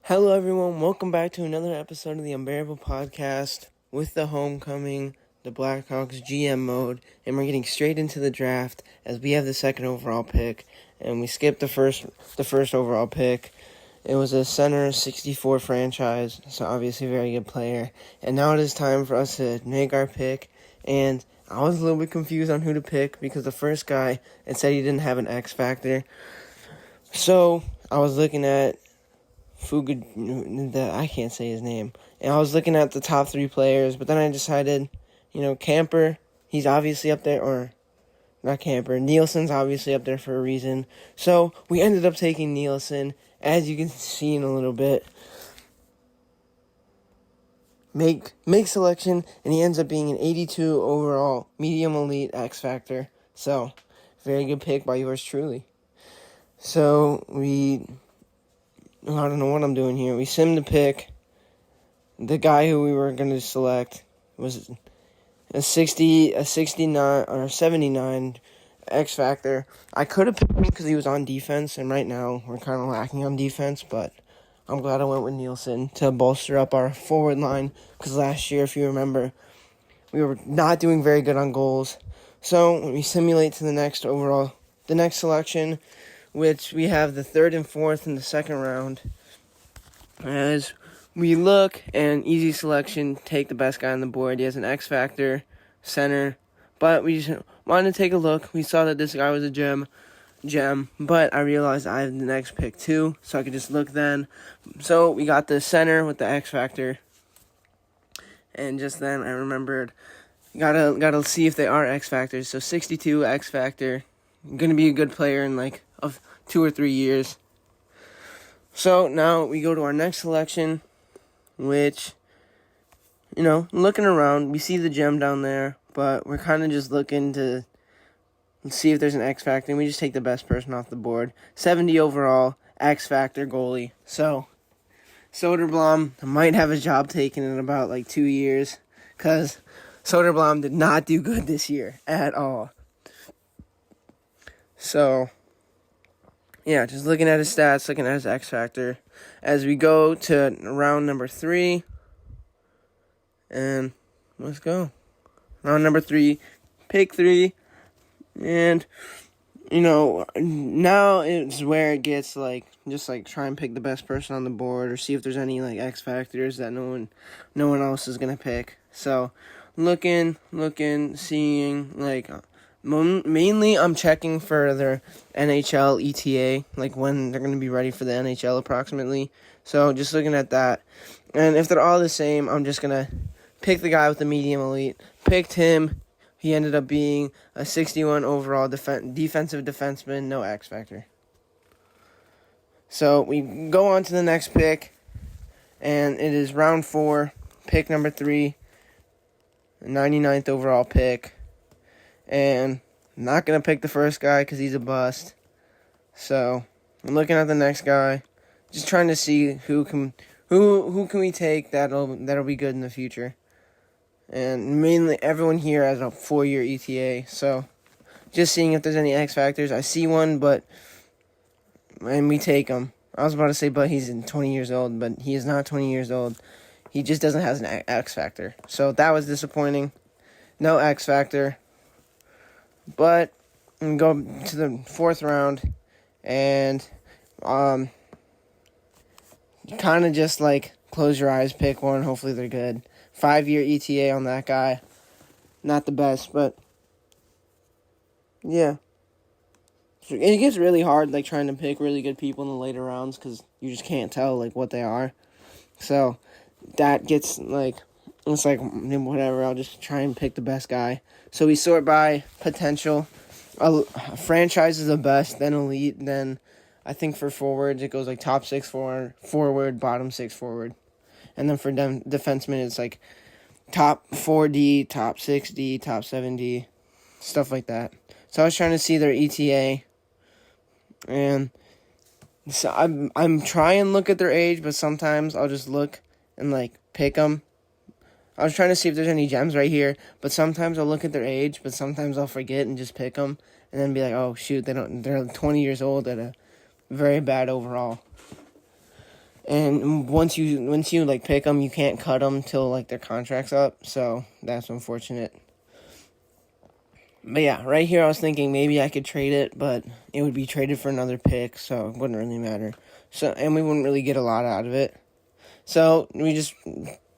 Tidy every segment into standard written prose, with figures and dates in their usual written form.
Hello, everyone. Welcome back to another episode of the Unbearable Podcast with the homecoming, the Blackhawks GM mode, and we're getting straight into the draft as we have the second overall pick, and we skipped the first overall pick. It was a center 64 franchise, so obviously a very good player. And now it is time for us to make our pick, and I was a little bit confused on who to pick because the first guy, it said he didn't have an X factor. So I was looking at I can't say his name. And I was looking at the top three players, but then I decided, Camper, he's obviously up there, or not Camper, Nielsen's obviously up there for a reason. So we ended up taking Nielsen, as you can see in a little bit. Make selection, and he ends up being an 82 overall, medium elite X Factor. So, very good pick by yours truly. So, I don't know what I'm doing here. We simmed the pick. The guy who we were going to select was a 69 or 79 X Factor. I could have picked him because he was on defense, and right now we're kind of lacking on defense, but I'm glad I went with Nielsen to bolster up our forward line because last year, if you remember, we were not doing very good on goals. So we simulate to the next selection, which we have the third and fourth in the second round. As we look, and easy selection, take the best guy on the board. He has an X Factor, center, but we just wanted to take a look. We saw that this guy was a gem, but I realized I have the next pick too, so I could just look then. So we got the center with the X Factor, and just then I remembered, gotta see if they are X Factors. So 62 X Factor, gonna be a good player in of 2 or 3 years. So now we go to our next selection, which, looking around, we see the gem down there, but we're kind of just looking to see if there's an X Factor, and we just take the best person off the board. 70 overall, X Factor goalie. So Soderblom might have a job taken in about 2 years, because Soderblom did not do good this year at all. So yeah, just looking at his stats, looking at his X Factor. As we go to round number 3, and let's go. Round number 3, pick 3, and, now it's where it gets, just try and pick the best person on the board, or see if there's any, X Factors that no one else is going to pick. So, looking, seeing, mainly, I'm checking for their NHL ETA, when they're going to be ready for the NHL approximately. So, just looking at that. And if they're all the same, I'm just going to pick the guy with the medium elite. Picked him. He ended up being a 61 overall defensive defenseman, no X Factor. So, we go on to the next pick. And it is round 4, pick number 3, 99th overall pick. And I'm not going to pick the first guy because he's a bust. So, I'm looking at the next guy. Just trying to see who can we take that'll be good in the future. And mainly everyone here has a 4-year ETA. So, just seeing if there's any X Factors. I see one, and we take him. I was about to say, but he's 20 years old, but he is not 20 years old. He just doesn't have an X Factor. So, that was disappointing. No X Factor. But we go to the 4th round, and kind of just close your eyes, pick one. Hopefully they're good. 5-year ETA on that guy. Not the best, but yeah. It gets really hard trying to pick really good people in the later rounds because you just can't tell what they are. So that gets it's whatever, I'll just try and pick the best guy. So we sort by potential. Franchise is the best, then elite, then I think for forwards it goes top 6 forward, bottom 6 forward. And then for defensemen it's top 4D, top 6D, top 7D, stuff like that. So I was trying to see their ETA. And so I'm trying to look at their age, but sometimes I'll just look and pick them. I was trying to see if there's any gems right here, but sometimes I'll look at their age, but sometimes I'll forget and just pick them, and then be oh shoot, they're 20 years old at a very bad overall. And once you like pick them, you can't cut them till like their contract's up. So that's unfortunate. But yeah, right here I was thinking maybe I could trade it, but it would be traded for another pick, so it wouldn't really matter. So, and we wouldn't really get a lot out of it. So we just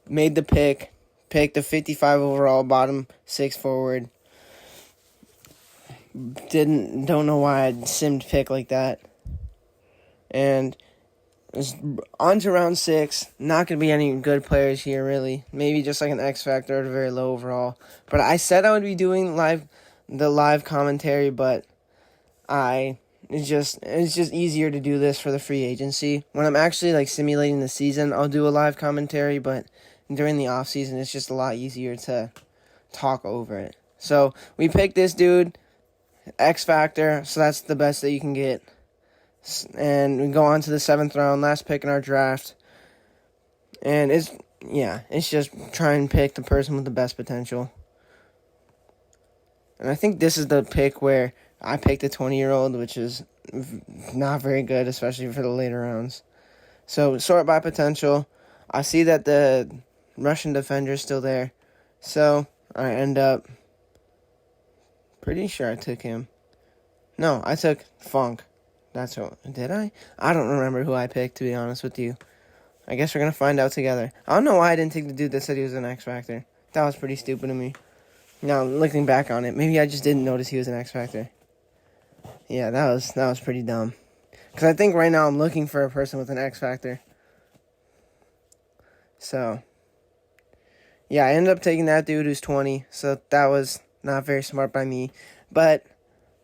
made the picked the 55 overall, bottom 6 forward. Don't know why I simmed pick like that. And on to round 6. Not going to be any good players here, really. Maybe just like an X Factor at a very low overall. But I said I would be doing the live commentary, but it's just easier to do this for the free agency. When I'm actually like simulating the season, I'll do a live commentary, but during the off season, it's just a lot easier to talk over it. So we picked this dude, X Factor, so that's the best that you can get. And we go on to the 7th round, last pick in our draft. And it's just try and pick the person with the best potential. And I think this is the pick where I picked a 20-year-old, which is not very good, especially for the later rounds. So, sort by potential. I see that the Russian defender is still there. So, I end up pretty sure I took him. No, I took Funk. That's what, did I? I don't remember who I picked, to be honest with you. I guess we're going to find out together. I don't know why I didn't take the dude that said he was an X Factor. That was pretty stupid of me. Now, looking back on it, maybe I just didn't notice he was an X Factor. Yeah, that was pretty dumb. Because I think right now I'm looking for a person with an X Factor. So, yeah, I ended up taking that dude who's 20. So that was not very smart by me. But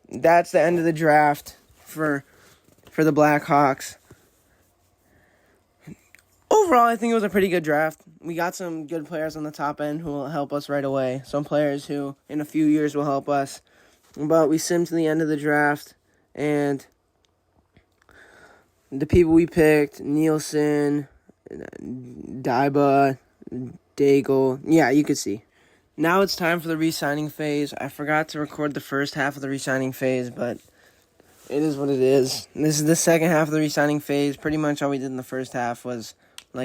that's the end of the draft for the Blackhawks. Overall, I think it was a pretty good draft. We got some good players on the top end who will help us right away. Some players who, in a few years, will help us. But we simmed to the end of the draft, and the people we picked, Nielsen, Daiba, Daigle, yeah, you could see. Now it's time for the re-signing phase. I forgot to record the first half of the re-signing phase, but it is what it is. This is the second half of the re-signing phase. Pretty much all we did in the first half was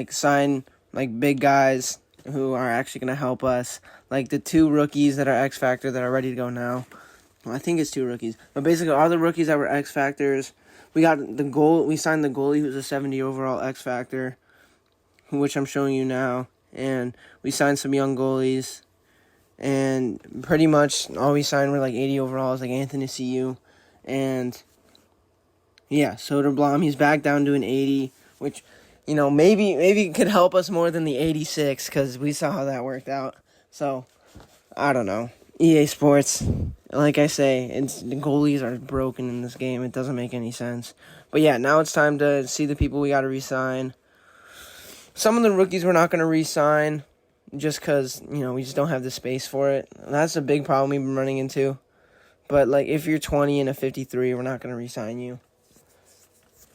sign big guys who are actually going to help us. Like the 2 rookies that are X Factor that are ready to go now. Well, I think it's 2 rookies. But basically all the rookies that were X Factors. We signed the goalie who's a 70 overall X Factor, which I'm showing you now. And we signed some young goalies. And pretty much all we signed were 80 overalls, like Anthony CU. And yeah, Soderblom, he's back down to an 80, which, maybe could help us more than the 86, because we saw how that worked out. So, I don't know. EA Sports, like I say, the goalies are broken in this game. It doesn't make any sense. But yeah, now it's time to see the people we got to re-sign. Some of the rookies we're not going to re-sign just because, we just don't have the space for it. That's a big problem we've been running into. But, if you're 20 and a 53, we're not going to re-sign you.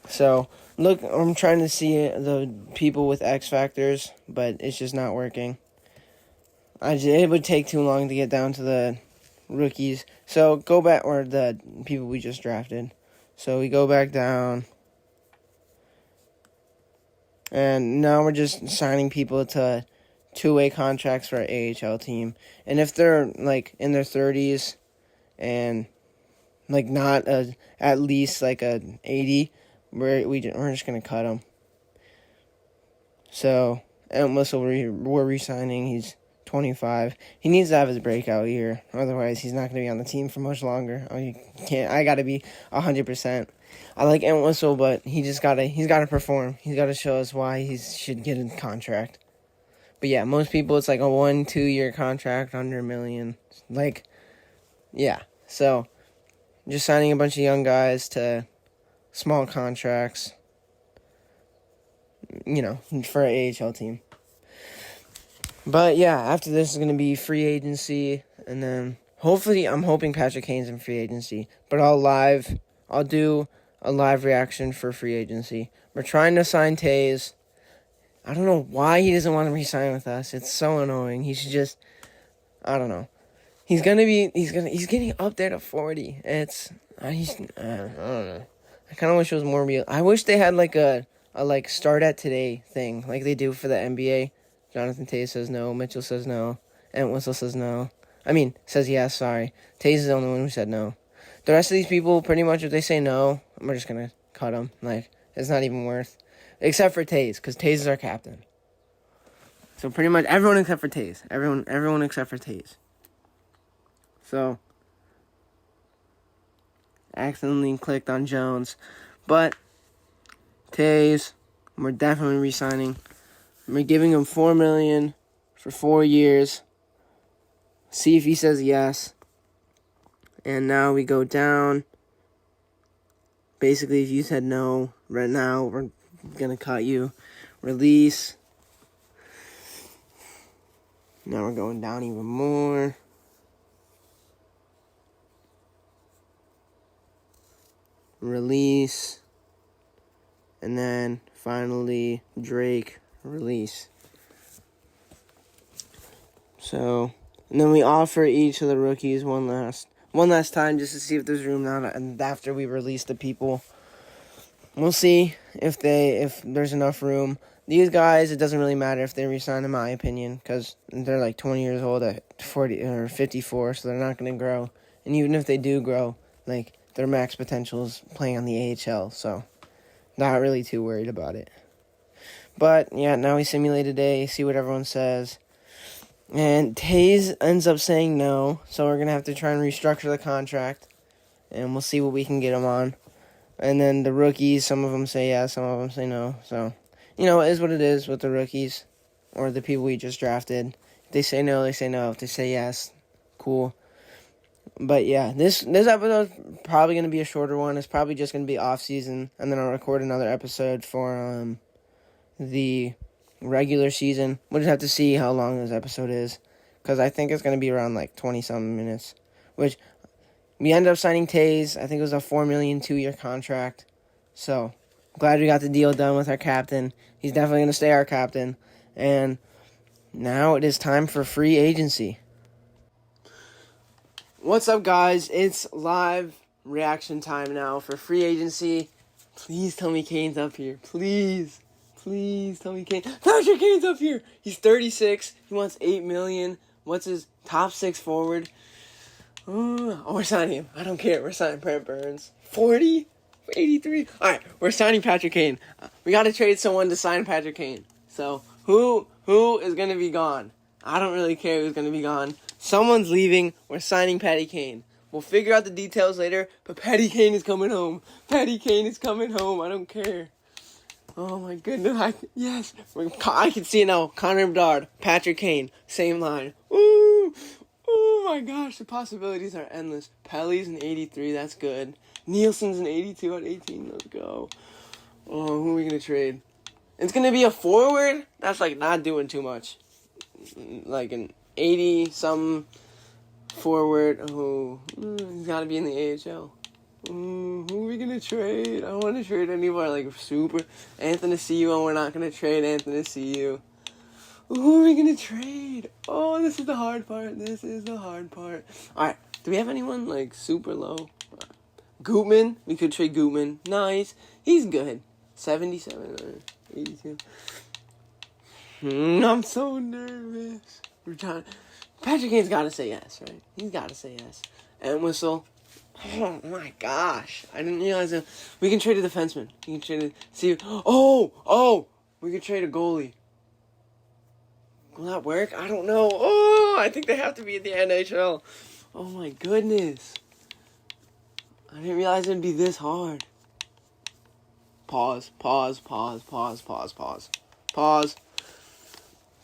So, look, I'm trying to see the people with X Factors, but it's just not working. It would take too long to get down to the rookies. So, go back, or the people we just drafted. So, we go back down. And now we're just signing people to 2-way contracts for our AHL team. And if they're, in their 30s and, not at least, an 80, we're just going to cut him. So, and we're re-signing. He's 25. He needs to have his breakout year. Otherwise, he's not going to be on the team for much longer. I got to be 100%. I like Entwistle, but he's got to perform. He's got to show us why he should get a contract. But yeah, most people, it's a 1-2 year contract under $1 million. Yeah. So, just signing a bunch of young guys to small contracts, for an AHL team. But yeah, after this is going to be free agency, and then hopefully I'm hoping Patrick Kane's in free agency. But I'll do a live reaction for free agency. We're trying to sign Taze. I don't know why he doesn't want to re-sign with us. It's so annoying. He should just, I don't know. He's getting up there to 40. I don't know. I kind of wish it was more real. I wish they had a like start at today thing like they do for the NBA. Jonathan Tays says no, Mitchell says no, and Whistle says no. Says yes, sorry. Tays is the only one who said no. The rest of these people, pretty much, if they say no, we're just going to cut them. Like, it's not even worth. Except for Tays, because Tays is our captain. So pretty much everyone except for Tays. Everyone except for Tays. So, accidentally clicked on Jones. But, Tays, we're definitely re-signing. We're giving him $4 million for 4 years. See if he says yes. And now we go down. Basically, if you said no right now, we're going to cut you. Release. Now we're going down even more. Release. And then finally, Drake. Release. So, and then we offer each of the rookies one last time just to see if there's room now. And after we release the people, we'll see if there's enough room. These guys, it doesn't really matter if they resign, in my opinion, because they're like 20 years old at 40 or 54, so they're not going to grow. And even if they do grow, like their max potential is playing on the AHL, so not really too worried about it. But yeah, now we simulate a day, see what everyone says. And Tays ends up saying no, so we're going to have to try and restructure the contract. And we'll see what we can get him on. And then the rookies, some of them say yes, some of them say no. So, it is what it is with the rookies. Or the people we just drafted. If they say no, they say no. If they say yes, cool. But yeah, this episode's probably going to be a shorter one. It's probably just going to be off-season. And then I'll record another episode for the regular season. We'll just have to see how long this episode is, because I think it's going to be around like 20-something minutes, which we ended up signing Tays. I think it was a $4 million 2-year contract, so glad we got the deal done with our captain. He's definitely going to stay our captain, and now it is time for free agency. What's up, guys? It's live reaction time now for free agency. Please tell me Kane's up here. Please tell me Kane. Patrick Kane's up here. He's 36. He wants $8 million. What's his top 6 forward? Oh, we're signing him. I don't care. We're signing Brent Burns. 40? 83? All right, we're signing Patrick Kane. We got to trade someone to sign Patrick Kane. So who is going to be gone? I don't really care who's going to be gone. Someone's leaving. We're signing Patty Kane. We'll figure out the details later, but Patty Kane is coming home. Patty Kane is coming home. I don't care. Oh my goodness, yes, I can see it now. Connor Bedard, Patrick Kane, same line. Ooh, oh my gosh, the possibilities are endless. Pelly's an 83, that's good. Nielsen's an 82 at 18, let's go. Oh, who are we going to trade? It's going to be a forward? That's like not doing too much. Like an 80-something forward. Oh, he's got to be in the AHL. Who are we going to trade? I don't want to trade anybody like super. Anthony CU, and we're not going to trade Anthony CU. Who are we going to trade? Oh, this is the hard part. Alright, do we have anyone like super low? Gutman? We could trade Gutman. Nice. He's good. 77 or 82. I'm so nervous. We're trying. Patrick Kane's got to say yes, right? He's got to say yes. And Whistle. Oh my gosh. I didn't realize that. We can trade a defenseman. We can trade a... See... Oh! We could trade a goalie. Will that work? I don't know. Oh! I think they have to be in the NHL. Oh my goodness. I didn't realize it'd be this hard. Pause.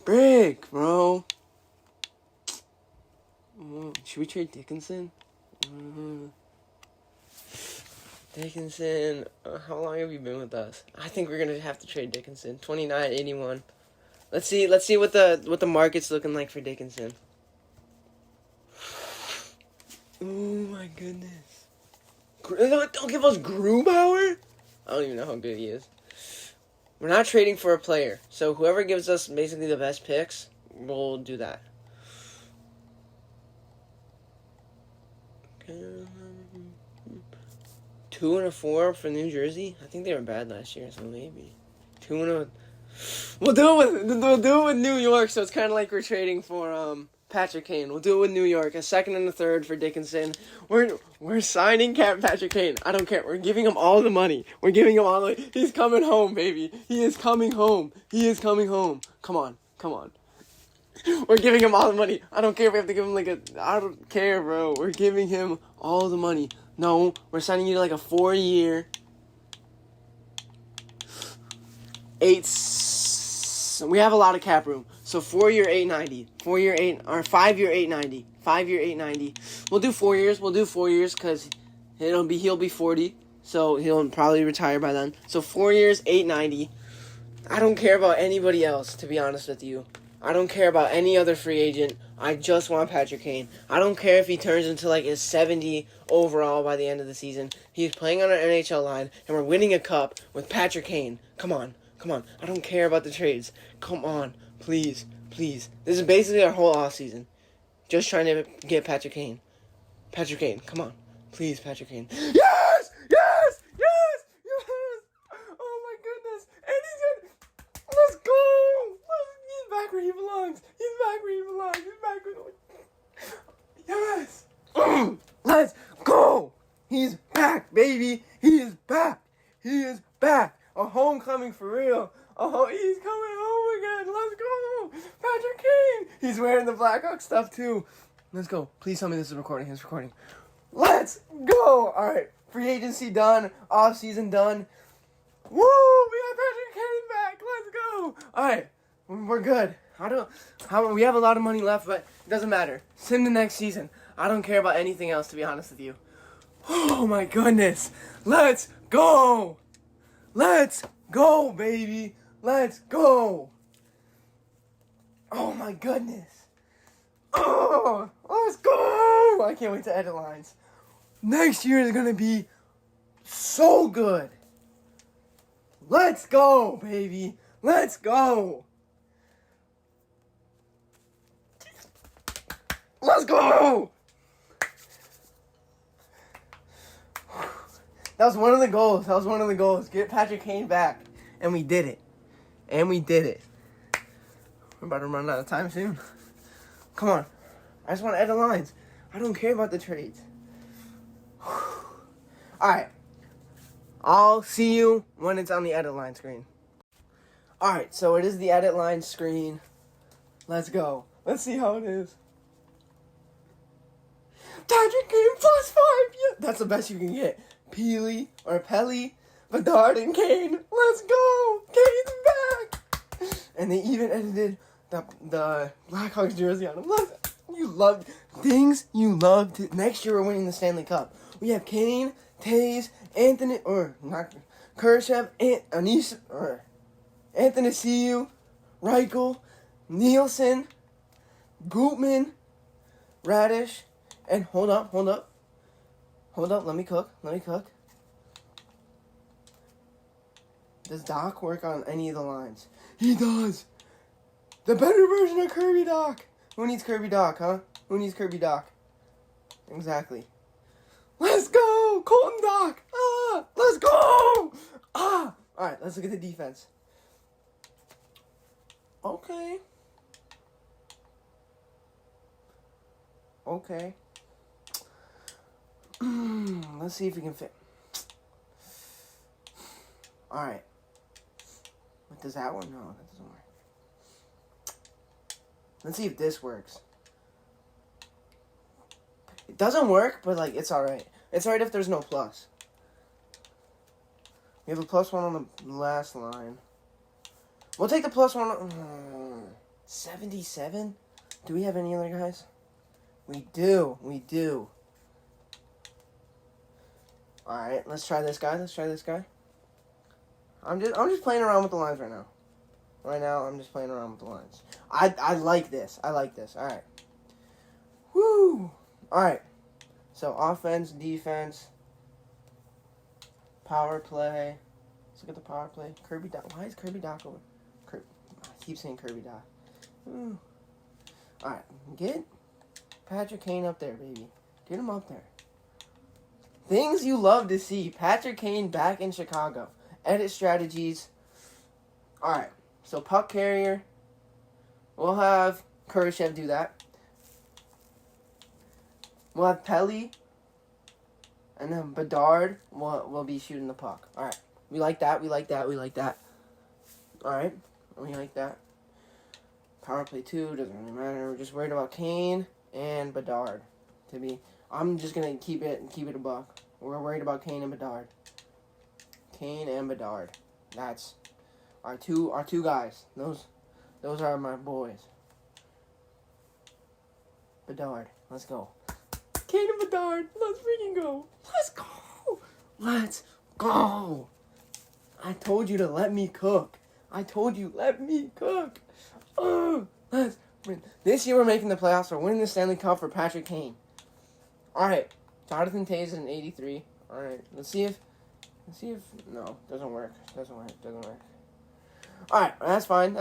Break, bro. Should we trade Dickinson? Dickinson, how long have you been with us? I think we're gonna have to trade Dickinson. 29.81. Let's see what the market's looking like for Dickinson. Oh my goodness. Don't give us Grubauer? I don't even know how good he is. We're not trading for a player, so whoever gives us basically the best picks, we'll do that. 2 and a 4 for New Jersey. I think they were bad last year, so maybe. 2-0. We'll do it with New York, so it's kind of like we're trading for Patrick Kane. We'll do it with New York, a second and a third for Dickinson. We're signing Patrick Kane. I don't care. We're giving him all the money. We're giving him all the. He's coming home, baby. He is coming home. He is coming home. Come on. We're giving him all the money. I don't care if we have to give him I don't care, bro. We're giving him all the money. No, we're signing you to a 4-year, 8. We have a lot of cap room. So 4-year, 890. 4-year, 8 or 5-year, 890. 5-year, 890. We'll do 4 years. We'll do 4 years because he'll be 40. So he'll probably retire by then. So 4 years, 890. I don't care about anybody else, to be honest with you. I don't care about any other free agent. I just want Patrick Kane. I don't care if he turns into his 70 overall by the end of the season. He's playing on our NHL line, and we're winning a cup with Patrick Kane. Come on. I don't care about the trades. Come on. Please. This is basically our whole offseason. Just trying to get Patrick Kane. Patrick Kane, come on. Please, Patrick Kane. Yes! Oh my goodness. And he's good. Let's go. He's back where he belongs. Yes. Let's go. He's back, baby. He is back. A homecoming for real. He's coming home again. Let's go. Patrick Kane. He's wearing the Blackhawks stuff too. Let's go. Please tell me this is recording. It's recording. Let's go. All right. Free agency done. Offseason done. Woo! We got Patrick Kane back. Let's go. All right. We're good. We have a lot of money left, but it doesn't matter. Send the next season. I don't care about anything else, to be honest with you. Oh my goodness. Let's go. Let's go, baby. Let's go. Oh my goodness. Oh, let's go. I can't wait to edit lines. Next year is going to be so good. Let's go, baby. Let's go. Let's go. That was one of the goals. Get Patrick Kane back. And we did it. We're about to run out of time soon. Come on. I just want to edit lines. I don't care about the trades. Alright. I'll see you when it's on the edit line screen. Alright, so it is the edit line screen. Let's go. Let's see how it is. Patrick Kane +5. Yeah, that's the best you can get. Pelly, Bedard, and Kane. Let's go. Kane's back. And they even edited the Blackhawks jersey on him. You love things you love. Next year we're winning the Stanley Cup. We have Kane, Taves, Khrushchev, Anthony Ciu, Reichel, Nielsen, Gutman, Radish, and hold up. Let me cook. Does Doc work on any of the lines? He does. The better version of Kirby Doc. Who needs Kirby Doc, huh? Exactly. Let's go, Colton Doc. Let's go. All right, let's look at the defense. Okay. Let's see if we can fit. All right. What does that one? No, that doesn't work. Let's see if this works. It doesn't work, but it's alright. It's alright if there's no plus. We have a +1 on the last line. We'll take the +1. 77? Do we have any other guys? We do. Alright, let's try this guy. I'm just playing around with the lines right now. I'm just playing around with the lines. I like this. Alright. Woo! Alright. So, offense, defense, power play. Let's look at the power play. Kirby Doc. Why is Kirby Doc over? I keep saying Kirby Doc. Alright. Get Patrick Kane up there, baby. Get him up there. Things you love to see. Patrick Kane back in Chicago. Edit strategies. All right. So puck carrier. We'll have Kurashev do that. We'll have Pelly. And then Bedard will be shooting the puck. All right. We like that. We like that. We like that. All right. We like that. Power play 2. Doesn't really matter. We're just worried about Kane and Bedard. I'm just going to keep it a buck. We're worried about Kane and Bedard. Kane and Bedard. That's our two guys. Those are my boys. Bedard. Let's go. Kane and Bedard. Let's freaking go. Let's go. Let's go. I told you to let me cook. Let me cook. Let's win. This year we're making the playoffs. We're winning the Stanley Cup for Patrick Kane. All right. Jonathan Toews is an 83. All right. Let's see if no, doesn't work. All right, that's fine.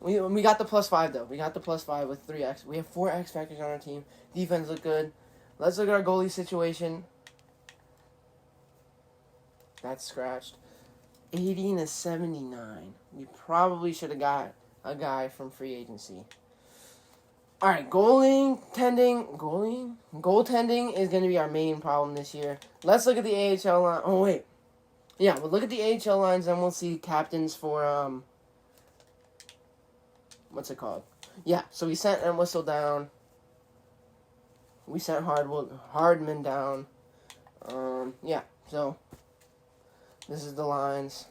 We got the +5 though. We got the +5 with 3x. We have 4 X factors on our team. Defense look good. Let's look at our goalie situation. That's scratched. 80 to 79. We probably should have got a guy from free agency. All right, goaltending is going to be our main problem this year. Let's look at the AHL line. Oh wait, yeah, we'll look at the AHL lines and we'll see captains for what's it called? Yeah, so we sent Entwistle down. We sent Hardman down. Yeah, so this is the lines.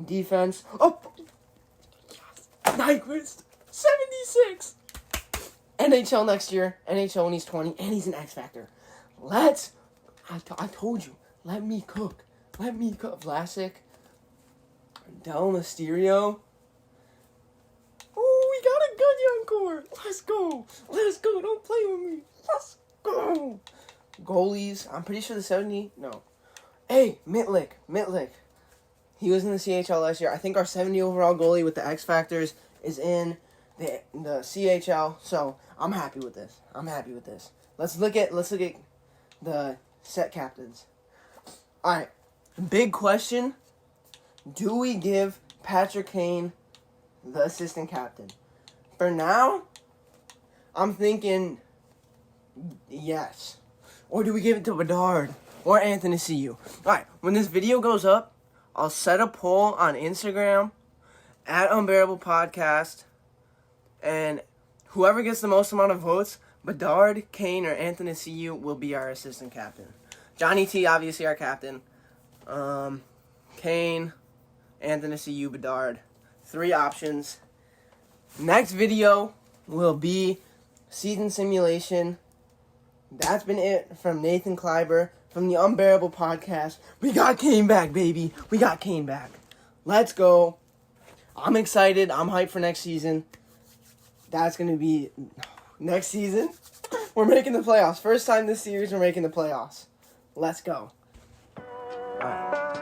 Defense. Oh, yes. Nyquist, 76. NHL next year. NHL when he's 20, and he's an X Factor. I told you. Let me cook. Vlasic. Del Mysterio. Oh, we got a good young core. Let's go. Don't play with me. Let's go. Goalies. I'm pretty sure the 70. No. Hey, Mitlick. He was in the CHL last year. I think our 70 overall goalie with the X Factors is in the CHL. So I'm happy with this. Let's look at the set captains. All right. Big question. Do we give Patrick Kane the assistant captain? For now, I'm thinking yes. Or do we give it to Bedard or Anthony CU? Alright, when this video goes up, I'll set a poll on Instagram at Unbearable Podcast, and whoever gets the most amount of votes, Bedard, Kane, or Anthony CU will be our assistant captain. Johnny T, obviously our captain. Kane, Anthony CU, Bedard. 3 options. Next video will be season simulation. That's been it from Nathan Kleiber from the Unbearable Podcast. We got Kane back, baby. Let's go. I'm excited. I'm hyped for next season. That's going to be next season. We're making the playoffs. First time this series we're making the playoffs. Let's go. All right.